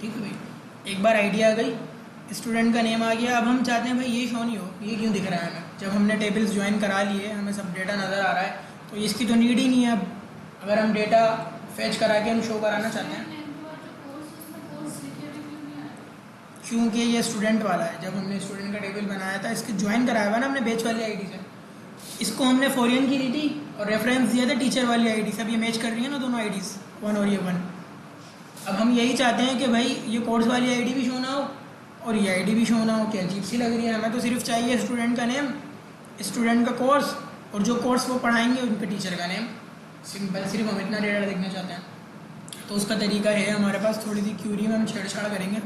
ठीक है भाई, एक बार आईडी आ गई, स्टूडेंट का नेम आ गया। अब हम चाहते हैं भाई ये शो नहीं हो, ये क्यों दिख रहा है हमें? जब हमने टेबल्स ज्वाइन करा लिए, हमें सब डेटा नज़र आ रहा है, तो इसकी तो नीड ही नहीं है। अब अगर हम डेटा फैच करा के हम शो कराना चाहते हैं, क्योंकि ये स्टूडेंट वाला है। जब हमने स्टूडेंट का टेबल बनाया था, इसके ज्वाइन कराया हुआ ना हमने बैच वाली आईडी से, इसको हमने फॉरियन की दी थी और रेफरेंस दिया था टीचर वाली आईडी से। अब ये मैच कर रही है ना दोनों आईडीज़, 1 और ये 1। अब हम यही चाहते हैं कि भाई ये कोर्स वाली आईडी भी शो ना हो और ये आईडी भी शो ना हो। क्या अजीब सी लग रही है? हमें तो सिर्फ चाहिए स्टूडेंट का नेम, स्टूडेंट का कोर्स, और जो कोर्स वो पढ़ाएंगे उनके टीचर का नेम। सिंपल, सिर्फ हम इतना डेटा देखना चाहते हैं। तो उसका तरीका है हमारे पास, थोड़ी सी क्यूरी में हम छेड़छाड़ करेंगे।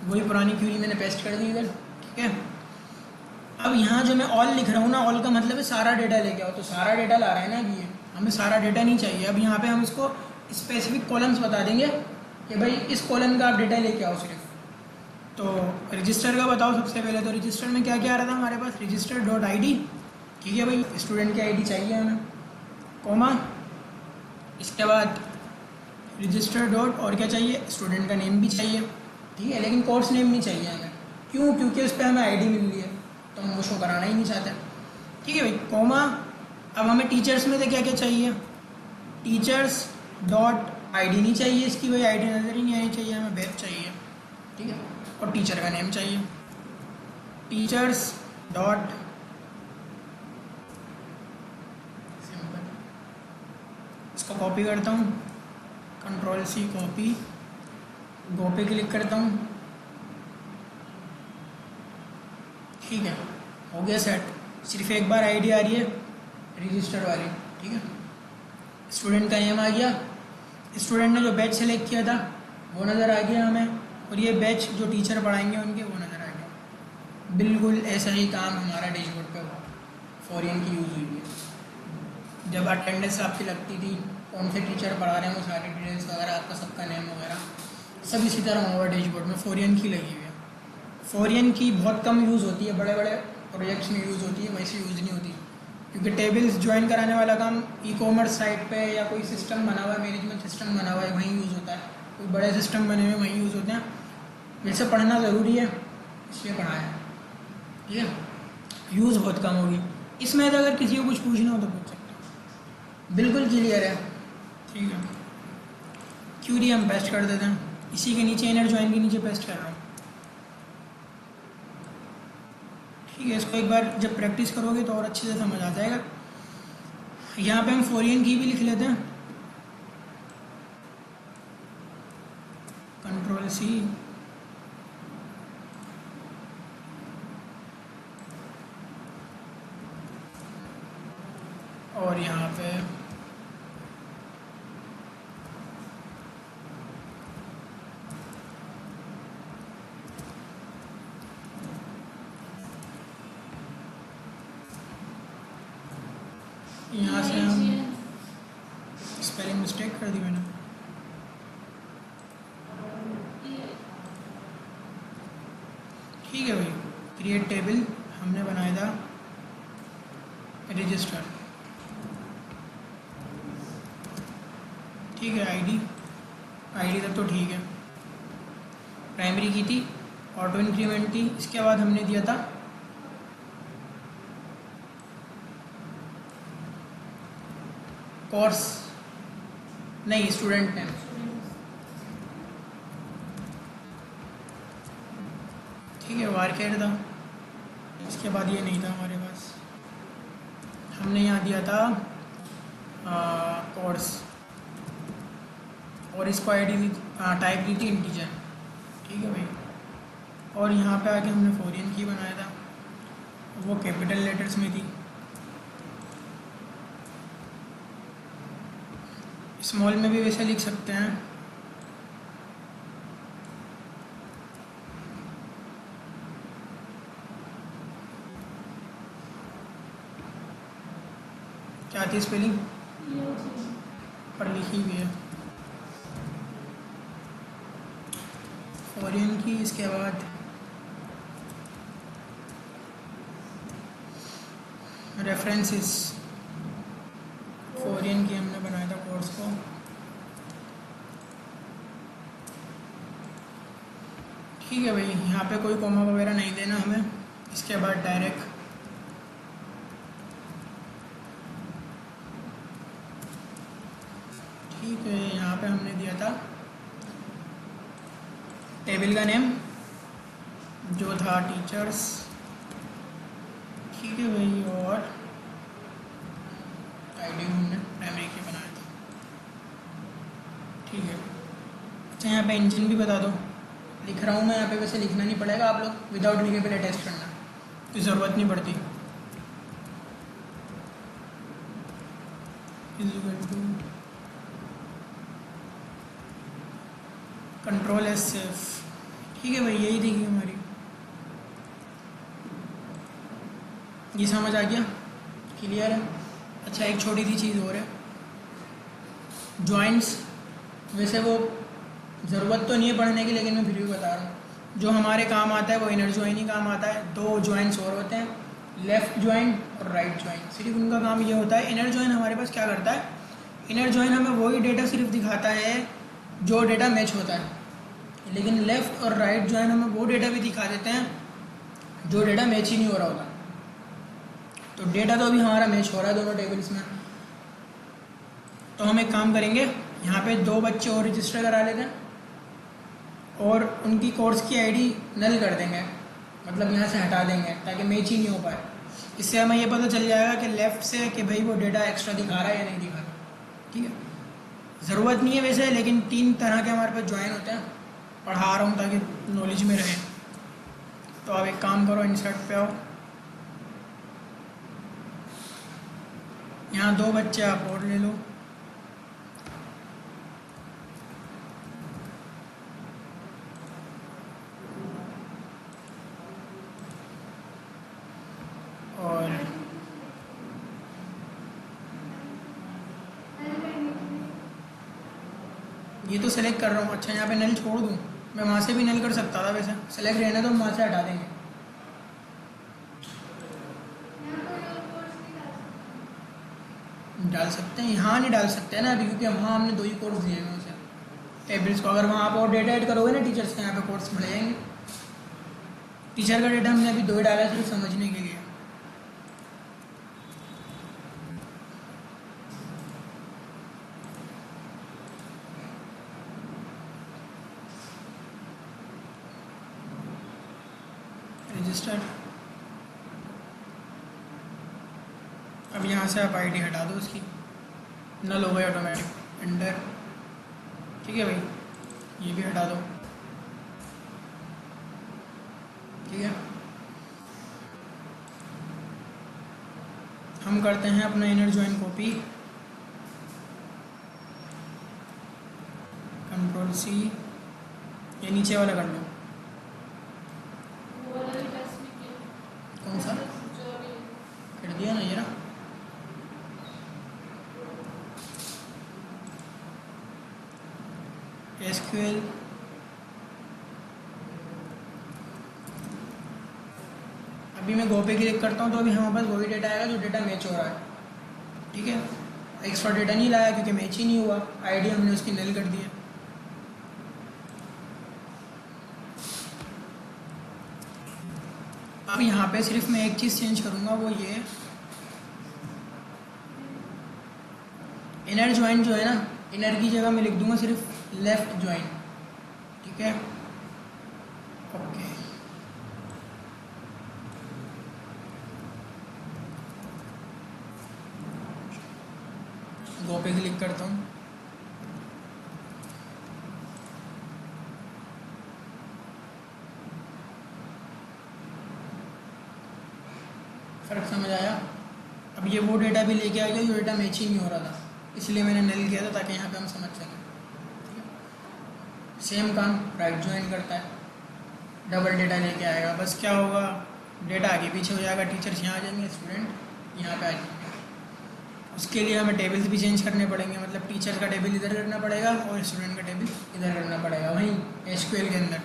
वही पुरानी क्यूरी मैंने पेस्ट कर दी इधर। ठीक है, अब यहाँ जो मैं ऑल लिख रहा हूँ ना, ऑल का मतलब है सारा डेटा लेके आओ। तो सारा डेटा ला रहा है ना, अभी ये हमें सारा डेटा नहीं चाहिए। अब यहाँ पे हम इसको स्पेसिफिक कॉलम्स बता देंगे कि भाई इस कॉलम का आप डेटा लेके आओ सिर्फ। तो रजिस्टर का बताओ सबसे पहले। तो रजिस्टर में क्या क्या आ रहा था हमारे पास? register.id। ठीक है भाई, स्टूडेंट की आईडी चाहिए हमें, कॉमा, इसके बाद रजिस्टर डॉट और क्या चाहिए? स्टूडेंट का नेम भी चाहिए। ठीक है, लेकिन कोर्स नेम नहीं चाहिए हमें। क्यों? क्योंकि उस पर हमें आईडी मिल रही है, तो हम वो शो कराना ही नहीं चाहते। ठीक है भाई, कॉमा। अब हमें टीचर्स में से क्या क्या चाहिए? टीचर्स डॉट आईडी नहीं चाहिए, इसकी भाई आईडी नज़र ही नहीं आनी चाहिए, हमें बैच चाहिए। ठीक है, और टीचर का नेम चाहिए। टीचर्स डॉट सिंपल, इसको कॉपी करता हूँ, Ctrl+C कॉपी, गो पे क्लिक करता हूँ। ठीक है, हो गया सेट। सिर्फ एक बार आईडी आ रही है रजिस्टर वाली। ठीक है, स्टूडेंट का नेम आ गया, स्टूडेंट ने जो बैच सेलेक्ट किया था वो नज़र आ गया हमें, और ये बैच जो टीचर पढ़ाएंगे उनके वो नज़र आ गया। बिल्कुल ऐसा ही काम हमारा डैशबोर्ड पे हुआ, फॉरियन की यूज़ हुई है। जब अटेंडेंस आपकी लगती थी, कौन से टीचर पढ़ा रहे हैं, वो सारी डिटेल्स वगैरह, आपका सबका नेम वगैरह सब इसी तरह हुआ डैशबोर्ड में। फॉरियन की लगी हुई है। फॉरियन की बहुत कम यूज़ होती है, बड़े बड़े प्रोजेक्ट्स में यूज़ होती है, वैसे यूज़ नहीं होती, क्योंकि टेबल्स ज्वाइन कराने वाला काम ई-कॉमर्स साइट पे या कोई सिस्टम बना हुआ है, मैनेजमेंट सिस्टम बना हुआ है, वहीं यूज़ होता है। कोई बड़े सिस्टम बने हुए वहीं यूज़ होते हैं। वैसे पढ़ना ज़रूरी है, इसलिए पढ़ाया है। ठीक है, यूज़ बहुत कम होगी। इसमें तो अगर किसी को कुछ पूछना हो तो पूछ सकते हो। बिल्कुल क्लियर है। ठीक है, क्यूरी हम पेस्ट कर देते हैं, इसी के नीचे इनर ज्वाइन के नीचे पेस्ट कर रहा हूँ। ठीक है, इसको एक बार जब प्रैक्टिस करोगे तो और अच्छे से समझ आ जाएगा। यहाँ पे हम फॉरियन की भी लिख लेते हैं, Ctrl+C, और यहाँ पे यहाँ से हम स्पेलिंग मिस्टेक कर दी मैंने। ठीक है भाई, क्रिएट टेबल हमने बनाया था रजिस्टर। ठीक है, आईडी तक तो ठीक है। प्राइमरी की थी, ऑटो इंक्रीमेंट थी, इसके बाद हमने दिया था कोर्स नहीं, स्टूडेंट नेम। ठीक है, वारकेट था। इसके बाद ये नहीं था हमारे पास, हमने यहाँ दिया था कोर्स, और इसको आईडी टाइप दी थी इंटीजर। ठीक है भाई, और यहाँ पे आके हमने फॉरेन की बनाया था, वो कैपिटल लेटर्स में थी। स्मॉल में भी वैसे लिख सकते हैं। क्या थी स्पेलिंग, पर लिखी हुई है फॉरेन की। इसके बाद रेफरेंसेस, फॉरेन की हमने बनाया था कोर्स को। ठीक है भाई, यहाँ पे कोई कॉमा वगैरह नहीं देना हमें। इसके बाद डायरेक्ट ठीक है, यहाँ पे हमने दिया था टेबल का नेम जो था टीचर्स। ठीक है भाई, और आईडी हमने प्राइमरी की बनाया था। ठीक है, अच्छा यहाँ पे इंजन भी बता दो। लिख रहा हूँ मैं यहाँ पे, वैसे लिखना नहीं पड़ेगा, आप लोग विदाउट लिखे पहले टेस्ट करना, कोई ज़रूरत नहीं पड़ती। Control S safe. ठीक है भाई, यही देखिए हमारी, ये समझ आ गया, क्लियर है। अच्छा, एक छोटी सी चीज़ और है, जॉइंट्स। वैसे वो ज़रूरत तो नहीं है पढ़ने की, लेकिन मैं फिर भी बता रहा हूँ। जो हमारे काम आता है वो इनर जॉइन ही काम आता है। दो जॉइंट्स और होते हैं, लेफ़्ट जॉइंट और राइट जॉइंट। सिर्फ उनका काम ये होता है, इनर जॉइन हमारे पास क्या करता है, इनर जॉइन हमें वही डेटा सिर्फ दिखाता है जो डेटा मैच होता है, लेकिन लेफ़्ट और राइट जॉइन हमें वो डेटा भी दिखा देते हैं जो डेटा मैच ही नहीं हो रहा होता। तो डेटा तो अभी हमारा मैच हो रहा है दोनों टेबल्स में। तो हम एक काम करेंगे, यहाँ पे दो बच्चे और रजिस्टर करा लेते हैं और उनकी कोर्स की आईडी नल कर देंगे, मतलब यहाँ से हटा देंगे ताकि मैच ही नहीं हो पाए। इससे हमें ये पता चल जाएगा कि लेफ़्ट से कि भाई वो डेटा एक्स्ट्रा दिखा रहा है या नहीं दिखा रहा। ठीक है, ज़रूरत नहीं है वैसे, लेकिन 3 तरह के हमारे पास जॉइन होते हैं, पढ़ा रहा हूँ ताकि नॉलेज में रहे। तो आप एक काम करो, इंसर्ट पे आओ, यहाँ 2 बच्चे आप और ले लो। और ये तो सेलेक्ट कर रहा हूँ। अच्छा, यहाँ पे नल छोड़ दूँ, मैं वहाँ से भी नल कर सकता था वैसे, सेलेक्ट रहने तो हम वहाँ से हटा देंगे। डाल सकते हैं, यहाँ नहीं डाल सकते हैं ना अभी, क्योंकि वहाँ हमने 2 ही कोर्स दिए हैं उसे टेबल्स को। अगर वहाँ आप और डेटा ऐड करोगे ना टीचर्स के, यहाँ पे कोर्स बढ़ जाएंगे। टीचर का डेटा हमने अभी 2 ही डाला है सिर्फ समझने के लिए। रजिस्टर, अब यहाँ से आप आईडी हटा दो उसकी, नल हो गई ऑटोमेटिक अंडर। ठीक है भाई, ये भी हटा दो। ठीक है, हम करते हैं अपना inner join copy, control C, ये नीचे वाला कर लो। कौन सा कर दिया ना, ये ना। एसक्यूएल, अभी मैं गो पे क्लिक करता हूँ तो अभी हमारे पास वही डेटा आएगा जो डेटा मैच हो रहा है। ठीक है, एक्स्ट्रा डेटा नहीं लाया क्योंकि मैच ही नहीं हुआ, आईडी हमने उसकी नल कर दी है। अब यहाँ पे सिर्फ मैं एक चीज़ चेंज करूँगा, वो ये इनर ज्वाइन जो है ना, इनर की जगह मैं लिख दूंगा सिर्फ लेफ्ट ज्वाइन, ठीक है। ओके, गो पे क्लिक करता हूँ। फ़र्क समझ आया? अब ये वो डेटा भी लेके आ गया जो डेटा मैच ही नहीं हो रहा था, इसलिए मैंने नल किया था ताकि यहाँ पे हम समझ सकें। सेम काम राइट ज्वाइन करता है, डबल डेटा लेके आएगा। बस क्या होगा, डेटा आगे पीछे हो जाएगा, टीचर्स यहाँ आ जाएंगे, स्टूडेंट यहाँ पे आ जाएंगे। उसके लिए हमें टेबल्स भी चेंज करने पड़ेंगे, मतलब टीचर का टेबल इधर करना पड़ेगा और स्टूडेंट का टेबल इधर करना पड़ेगा, वहीं एसक्यूएल के अंदर।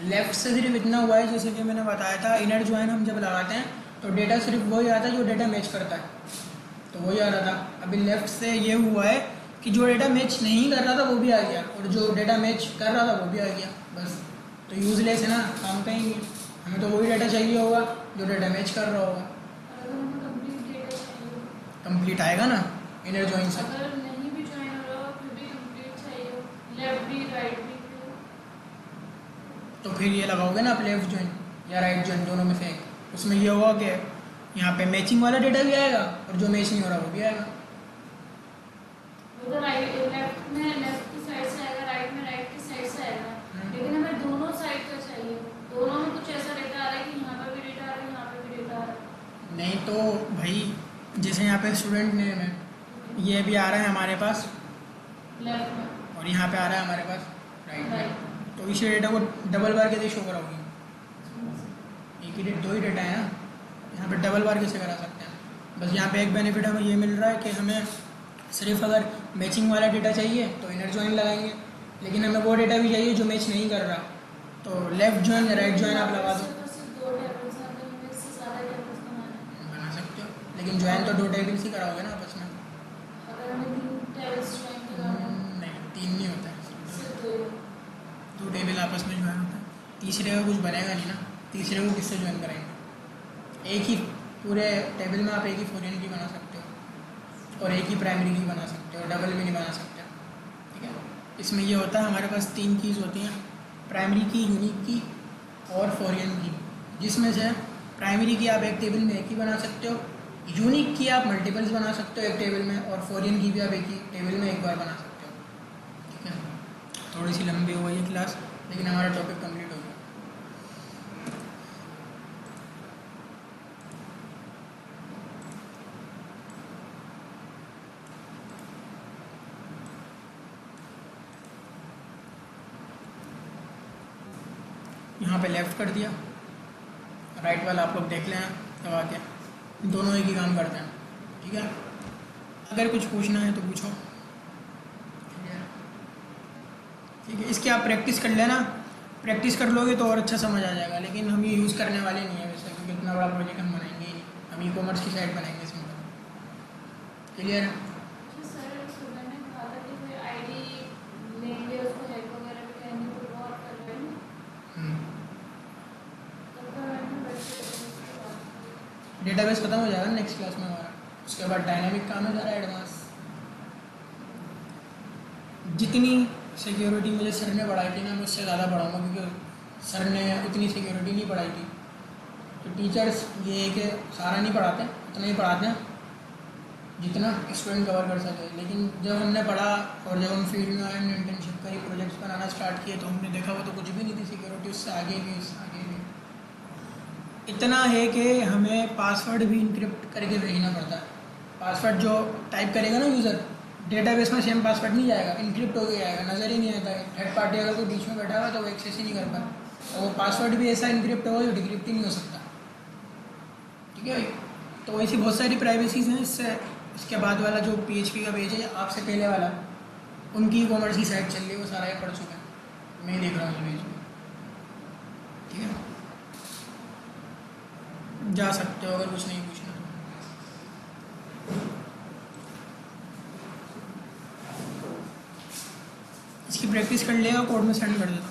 लेफ्ट से सिर्फ इतना हुआ है, जैसे कि मैंने बताया था, इनर ज्वाइन हम जब लगाते हैं तो डेटा सिर्फ वही आता है जो डेटा मैच करता है, तो वही आ रहा था। अभी लेफ्ट से ये हुआ है कि जो डेटा मैच नहीं कर रहा था वो भी आ गया, और जो डेटा मैच कर रहा था वो भी आ गया। बस तो यूजलेस है ना, काम का ही नहीं। हमें तो वही डेटा चाहिए होगा जो डेटा मैच कर रहा होगा। कंप्लीट आएगा ना इनर ज्वाइन से। अगर नहीं भी ज्वाइन हो रहा फिर भी कंप्लीट चाहिए, लेफ्ट भी राइट भी, तो फिर ये लगाओगे ना आप लेफ्ट ज्वाइन या राइट ज्वाइन, दोनों में से एक। उसमें ये होगा कि यहाँ पे मैचिंग वाला डेटा भी आएगा और जो मैच नहीं हो रहा वो भी आएगा। वो तो राइट लेफ्ट में लेफ्ट की साइड से आएगा, राइट में राइट की साइड से आएगा, लेकिन हमें दोनों साइड का चाहिए। दोनों में कुछ ऐसा डेटा आ रहा है कि यहाँ पर भी डेटा आ रहा है, यहाँ पर भी डेटा आ रहा है। नहीं तो भाई जैसे यहाँ पे स्टूडेंट नेम है, ये भी आ रहा है हमारे पास लेफ्ट में और यहाँ पे आ रहा है हमारे पास राइट में, राइट। तो इसी डेटा को डबल बार कैसे शो कराओगे? एक ही डेट, दो ही डेटा है ना, यहाँ पे डबल बार कैसे करा सकते हैं? बस यहाँ पे एक बेनिफिट हमें ये मिल रहा है कि हमें सिर्फ अगर मैचिंग वाला डेटा चाहिए तो इनर ज्वाइन लगाएंगे, लेकिन हमें वो डेटा भी चाहिए जो मैच नहीं कर रहा, तो लेफ्ट ज्वाइन या राइट ज्वाइन आप लगा दो। बना सकते हो, लेकिन ज्वाइन तो दो टेबल्स ही कराओगे ना आपस में। नहीं, तीन नहीं होता है, दो टेबल आपस में ज्वाइन होता है। तीसरे का कुछ बनेगा नहीं ना, तीसरे को किससे ज्वाइन कराएंगे? एक ही पूरे टेबल में आप एक ही फॉरेन की बना सकते हो और एक ही प्राइमरी की बना सकते हो, डबल भी नहीं बना सकते, ठीक है। इसमें ये होता है हमारे पास तीन कीज़ होती हैं, प्राइमरी की, यूनिक की और फॉरेन की, जिसमें से प्राइमरी की आप एक टेबल में एक ही बना सकते हो, यूनिक की आप मल्टीपल्स बना सकते हो एक टेबल में, और फॉरेन की भी आप एक ही टेबल में एक बार बना सकते हो, ठीक है। थोड़ी सी लंबी हो गई है क्लास, लेकिन हमारा टॉपिक कंप्लीट हो गया। यहाँ पे लेफ़्ट कर दिया, राइट वाला आप लोग देख लेना दबा के, दोनों एक ही काम करते हैं, ठीक है। अगर कुछ पूछना है तो पूछो, ठीक है। इसकी आप प्रैक्टिस कर लेना, प्रैक्टिस कर लोगे तो और अच्छा समझ आ जाएगा, लेकिन हम ये यूज़ करने वाले नहीं है वैसे, क्योंकि इतना बड़ा प्रोजेक्ट हम बनाएंगे ही नहीं, हम ई कॉमर्स की साइट बनाएंगे इसमें। क्लियर है? डेटाबेस खत्म हो जाएगा नेक्स्ट क्लास में हमारा, उसके बाद डायनामिक काम है ज़रा एडवांस। जितनी सिक्योरिटी मुझे सर ने पढ़ाई थी ना, मैं उससे ज़्यादा पढ़ाऊँगा, क्योंकि सर ने इतनी सिक्योरिटी नहीं पढ़ाई थी। तो टीचर्स ये है कि सारा नहीं पढ़ाते, उतना ही पढ़ाते हैं जितना स्टूडेंट कवर कर सके, लेकिन जब हमने पढ़ा और जब हम फील्ड में आए, हमने इंटर्नशिप करी, प्रोजेक्ट्स बनाना स्टार्ट किए, तो हमने देखा वो तो कुछ भी नहीं थी सिक्योरिटी, उससे आगे भी, उससे आगे भी। इतना है कि हमें पासवर्ड भी इनक्रिप्ट करके भेजना पड़ता है। पासवर्ड जो टाइप करेगा ना यूज़र, डेटाबेस में सेम पासवर्ड नहीं जाएगा, इनक्रिप्ट हो गया आएगा, नज़र ही नहीं आता है। थर्ड पार्टी अगर कोई बीच में बैठा हुआ तो वो एक्सेस ही नहीं कर पाए, और वो पासवर्ड भी ऐसा इनक्रिप्ट होगा जो डिक्रिप्ट ही नहीं हो सकता, ठीक है भाई। तो ऐसी बहुत सारी प्राइवेसीज हैं इससे। इसके बाद वाला जो PHP का पेज है, आपसे पहले वाला, उनकी कॉमर्स की साइट चल रही है, वो सारा ये पढ़ चुका है, मैं ही देख रहा हूँ पेज में, ठीक है। जा सकते हो अगर कुछ नहीं पूछना तो। इसकी प्रैक्टिस कर लेगा, कोड में सेंड कर देता हूँ।